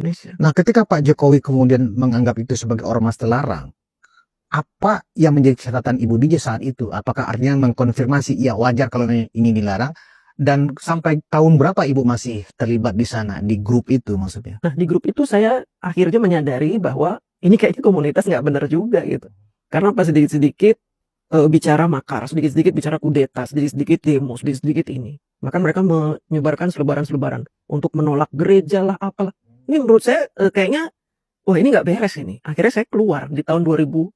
Indonesia. Nah, ketika Pak Jokowi kemudian menganggap itu sebagai ormas terlarang, apa yang menjadi catatan Ibu DJ saat itu? Apakah artinya mengkonfirmasi, iya wajar kalau ini dilarang? Dan sampai tahun berapa Ibu masih terlibat di sana, di grup itu maksudnya? Nah, di grup itu saya akhirnya menyadari bahwa ini kayaknya komunitas nggak benar juga gitu. Karena pas sedikit-sedikit bicara makar, sedikit-sedikit bicara kudeta, sedikit-sedikit demo, sedikit-sedikit ini. Bahkan mereka menyebarkan selebaran-selebaran untuk menolak gereja lah, apalah. Ini menurut saya kayaknya, wah ini nggak beres ini. Akhirnya saya keluar di tahun 2011.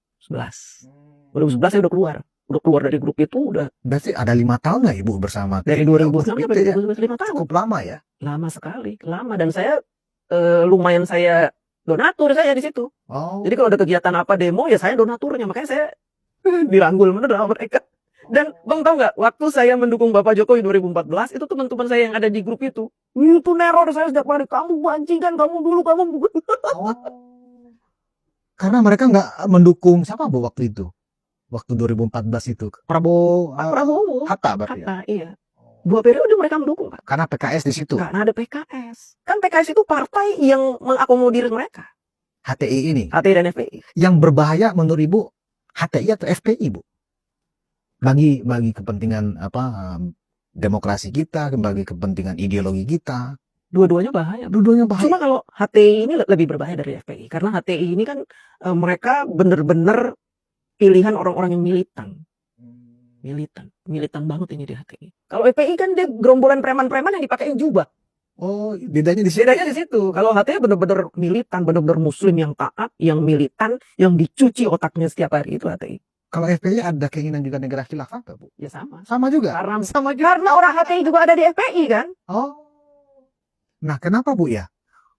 2011 saya udah keluar dari grup itu udah. Berarti ada 5 tahun nggak Ibu bersama? Dari 2006 sampai 2011 5 tahun. Cukup lama ya? Lama sekali, lama. Dan saya lumayan saya donatur saya di situ. Oh. Jadi kalau ada kegiatan apa demo ya saya donaturnya, makanya saya dirangkul bener sama mereka. Dan Bang tahu nggak, waktu saya mendukung Bapak Jokowi 2014 itu teman-teman saya yang ada di grup itu neror saya setiap hari, kamu bajingan, kamu dulu kamu. Oh. Karena mereka nggak mendukung siapa Bu waktu itu? Waktu 2014 itu Prabowo Hatta berarti ya? Hatta, iya. 2 periode mereka mendukung, Pak. Karena PKS di situ. Karena ada PKS. Kan PKS itu partai yang mengakomodir mereka. HTI ini. HTI dan FPI. Yang berbahaya menurut Ibu HTI atau FPI Bu? Bagi kepentingan demokrasi kita, bagi kepentingan ideologi kita. Dua-duanya bahaya. Dua-duanya bahaya. Cuma kalau HTI ini lebih berbahaya dari FPI. Karena HTI ini kan mereka benar-benar pilihan orang-orang yang militan. Militan banget ini di HTI. Kalau FPI kan dia gerombolan preman-preman yang dipakai jubah. Oh, bedanya di situ. Bedanya di situ. Kalau HTI benar-benar militan, benar-benar muslim yang taat, yang militan, yang dicuci otaknya setiap hari, itu HTI. Kalau FPI ada keinginan juga negara khilafah nggak Bu? Ya sama. Sama juga. Karena orang HTI juga ada di FPI kan. Oh. Nah, kenapa Bu ya?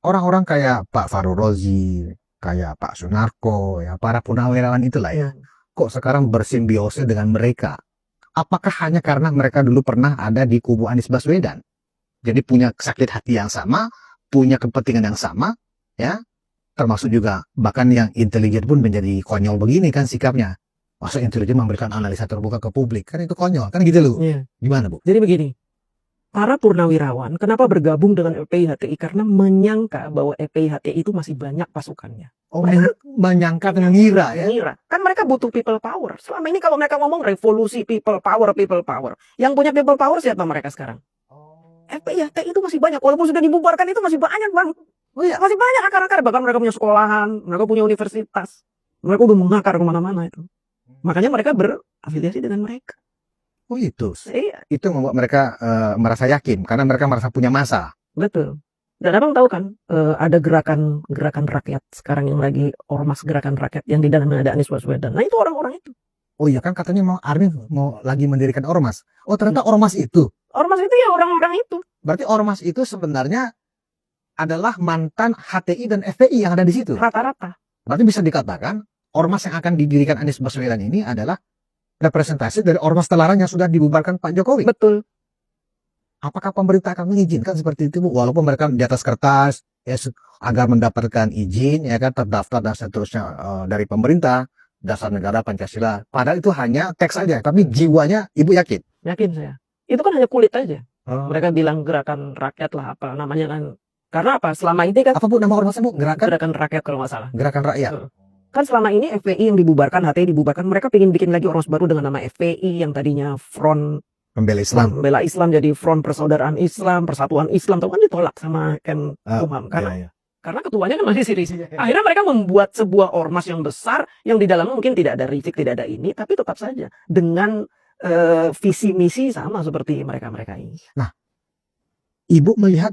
Orang-orang kayak Pak Fahrul Razi, kayak Pak Sunarko, ya para purnawirawan itulah ya. Kok sekarang bersimbiose dengan mereka? Apakah hanya karena mereka dulu pernah ada di kubu Anies Baswedan? Jadi punya sakit hati yang sama, punya kepentingan yang sama, ya. Termasuk juga bahkan yang intelijen pun menjadi konyol begini kan sikapnya. Masa intelijen memberikan analisa terbuka ke publik, kan itu konyol, kan gitu loh. Iya. Gimana Bu? Jadi begini, para purnawirawan kenapa bergabung dengan FPI HTI? Karena menyangka bahwa FPI HTI itu masih banyak pasukannya. Oh, menyangka dengan ngira ya? Ngira. Kan mereka butuh people power. Selama ini kalau mereka ngomong revolusi people power. Yang punya people power siapa mereka sekarang? FPI HTI itu masih banyak. Walaupun sudah dibubarkan itu masih banyak Bang. Oh iya. Masih banyak akar-akar. Bahkan mereka punya sekolahan, mereka punya universitas. Mereka udah mengakar kemana-mana itu. Makanya mereka berafiliasi dengan mereka. Oh itu. Iya. Itu membuat mereka merasa yakin karena mereka merasa punya massa. Betul. Dan Abang tahu kan ada gerakan rakyat sekarang yang lagi ormas gerakan rakyat yang di dalamnya ada Anies Baswedan. Nah itu orang-orang itu. Oh iya kan katanya mau Armin mau lagi mendirikan ormas. Oh ternyata ormas itu. Ormas itu ya orang-orang itu. Berarti ormas itu sebenarnya adalah mantan HTI dan FPI yang ada di situ. Rata-rata. Berarti bisa dikatakan ormas yang akan didirikan Anies Baswedan ini adalah representasi dari ormas terlarang yang sudah dibubarkan Pak Jokowi. Betul. Apakah pemerintah akan mengizinkan seperti itu Bu? Walaupun mereka di atas kertas ya agar mendapatkan izin ya kan terdaftar dan seterusnya dari pemerintah dasar negara Pancasila. Padahal itu hanya teks saja, tapi jiwanya Ibu yakin? Yakin saya. Itu kan hanya kulit aja. Oh. Mereka bilang gerakan rakyat lah apa namanya kan. Karena apa? Selama ini kan apa Bu nama ormasnya Bu? Gerakan rakyat kalau nggak salah. Gerakan rakyat. Kan selama ini FPI yang dibubarkan, HTI dibubarkan, mereka pengen bikin lagi ormas baru dengan nama FPI yang tadinya Front Pembela Islam jadi Front Persaudaraan Islam, Persatuan Islam, tahu kan ditolak sama Kemkumham karena karena ketuanya kan masih Siri. Akhirnya mereka membuat sebuah ormas yang besar yang di dalamnya mungkin tidak ada Rizik, tidak ada ini, tapi tetap saja dengan visi misi sama seperti mereka ini. Nah, Ibu melihat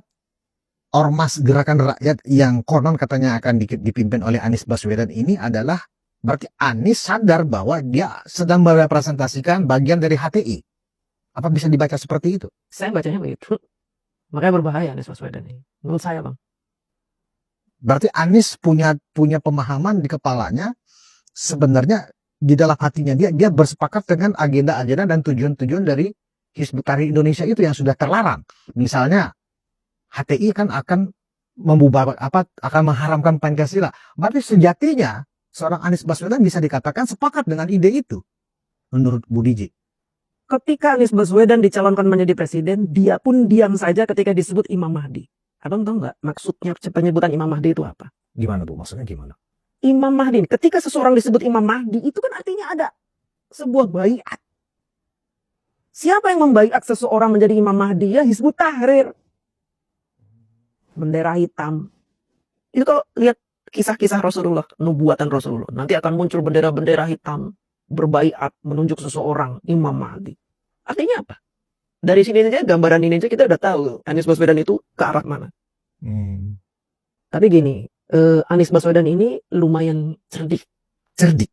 ormas gerakan rakyat yang konon katanya akan dipimpin oleh Anies Baswedan ini adalah berarti Anies sadar bahwa dia sedang merepresentasikan bagian dari HTI. Apa bisa dibaca seperti itu? Saya bacanya begitu. Makanya berbahaya Anies Baswedan ini. Menurut saya Bang. Berarti Anies punya pemahaman di kepalanya sebenarnya di dalam hatinya dia bersepakat dengan agenda-agenda dan tujuan-tujuan dari Hizbut Tahrir Indonesia itu yang sudah terlarang. Misalnya HTI kan akan akan mengharamkan Pancasila. Berarti sejatinya seorang Anies Baswedan bisa dikatakan sepakat dengan ide itu. Menurut Bu DJ. Ketika Anies Baswedan dicalonkan menjadi presiden, dia pun diam saja ketika disebut Imam Mahdi. Abang tahu nggak maksudnya penyebutan Imam Mahdi itu apa? Gimana Bu? Maksudnya gimana? Imam Mahdi, ketika seseorang disebut Imam Mahdi, itu kan artinya ada sebuah baiat. Siapa yang membaiat seseorang menjadi Imam Mahdi? Ya Hizbut Tahrir. Bendera hitam. Itu kalau lihat kisah-kisah Rasulullah, nubuatan Rasulullah, nanti akan muncul bendera-bendera hitam, berbaiat, menunjuk seseorang, Imam Mahdi. Artinya apa? Dari sini aja, gambaran ini aja kita udah tahu Anies Baswedan itu ke arah mana. Tapi gini, Anies Baswedan ini lumayan cerdik.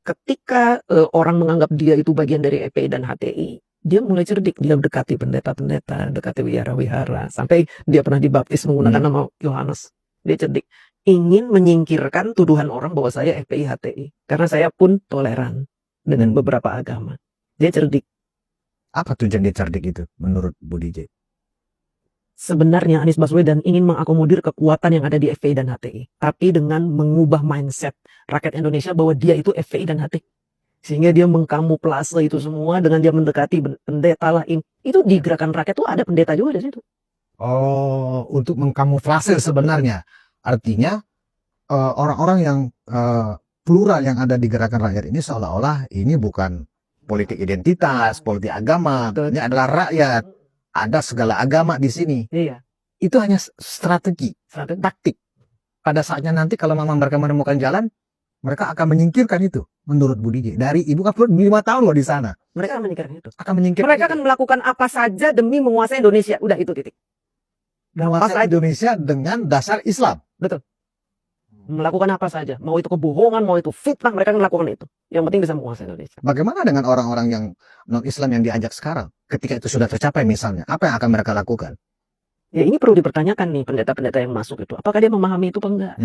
Ketika orang menganggap dia itu bagian dari FPI dan HTI, dia mulai cerdik. Dia mendekati pendeta-pendeta, dekati wihara-wihara, sampai dia pernah dibaptis menggunakan nama Yohanes. Dia cerdik. Ingin menyingkirkan tuduhan orang bahwa saya FPI HTI. Karena saya pun toleran dengan beberapa agama. Dia cerdik. Apa tujuan dia cerdik itu menurut Bu DJ? Sebenarnya Anies Baswedan ingin mengakomodir kekuatan yang ada di FPI dan HTI. Tapi dengan mengubah mindset rakyat Indonesia bahwa dia itu FPI dan HTI. Sehingga dia mengkamuflase itu semua dengan dia mendekati pendeta lain. Itu di gerakan rakyat tuh ada pendeta juga di situ. Oh, untuk mengkamuflase sebenarnya. Artinya orang-orang yang plural yang ada di gerakan rakyat ini seolah-olah ini bukan politik identitas, politik agama. Ini adalah rakyat. Ada segala agama di sini. Iya. Itu hanya strategi, taktik. Pada saatnya nanti kalau memang mereka menemukan jalan, mereka akan menyingkirkan itu. Menurut Bu DJ. Dari Ibu kan 5 tahun loh di sana. Mereka akan menyingkirkan itu. Mereka akan melakukan apa saja demi menguasai Indonesia. Udah itu titik. menguasai Indonesia dengan dasar Islam. Betul. Melakukan apa saja. Mau itu kebohongan, mau itu fitnah, mereka akan melakukan itu. Yang penting bisa menguasai Indonesia. Bagaimana dengan orang-orang yang non-Islam yang diajak sekarang? Ketika itu sudah tercapai misalnya, apa yang akan mereka lakukan? Ya ini perlu dipertanyakan nih pendeta-pendeta yang masuk itu. Apakah dia memahami itu apa enggak?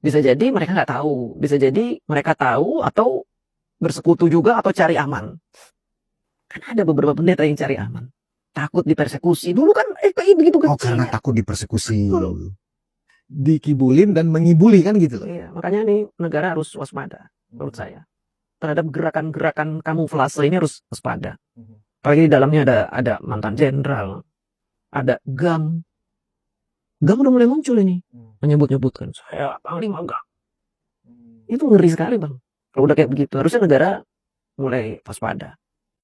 Bisa jadi mereka nggak tahu. Bisa jadi mereka tahu atau bersekutu juga atau cari aman. Karena ada beberapa pendeta yang cari aman. Takut dipersekusi. Dulu kan FPI begitu kecil. Oh, karena takut dipersekusi. Dikibulin dan mengibuli kan gitu loh. Iya, makanya nih negara harus waspada menurut saya. Terhadap gerakan-gerakan kamuflase ini harus waspada. Apalagi di dalamnya ada mantan jenderal, ada GAM. GAM udah mulai muncul ini. Menyebut-nyebutkan saya panglima GAM. Itu ngeri sekali, Bang. Kalau udah kayak begitu, harusnya negara mulai waspada.